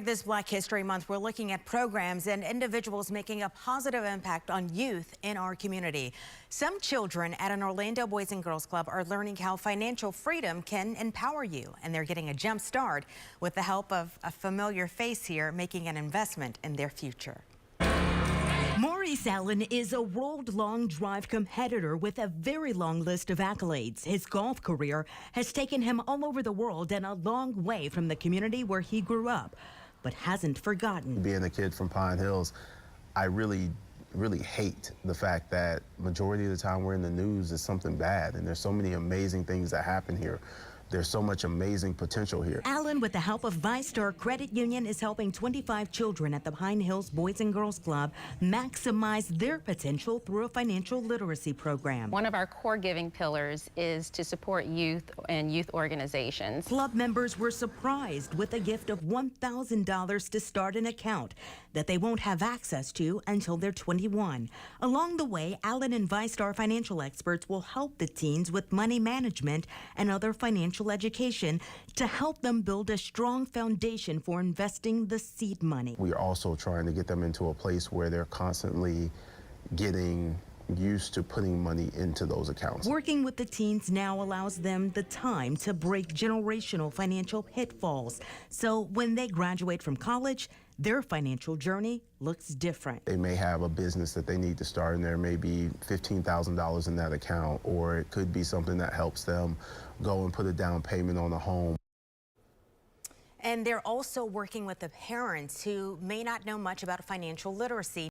This Black History Month, we're looking at programs and individuals making a positive impact on youth in our community. Some children at an Orlando Boys and Girls Club are learning how financial freedom can empower you, and they're getting a jump start with the help of a familiar face here making an investment in their future. Maurice Allen is a world-long drive competitor with a very long list of accolades. His golf career has taken him all over the world and a long way from the community where he grew up, but hasn't forgotten. Being a kid from Pine Hills, I really hate the fact that majority of the time we're in the news is something bad, and there's so many amazing things that happen here. There's so much amazing potential here. Allen, with the help of ViStar Credit Union, is helping 25 children at the Pine Hills Boys and Girls Club maximize their potential through a financial literacy program. One of our core giving pillars is to support youth and youth organizations. Club members were surprised with a gift of $1,000 to start an account that they won't have access to until they're 21. Along the way, Allen and ViStar financial experts will help the teens with money management and other financial education to help them build a strong foundation for investing the seed money. We are also trying to get them into a place where they're constantly getting used to putting money into those accounts. Working with the teens now allows them the time to break generational financial pitfalls. So when they graduate from college, their financial journey looks different. They may have a business that they need to start, and there may be $15,000 in that account, or it could be something that helps them go and put a down payment on a home. And they're also working with the parents who may not know much about financial literacy.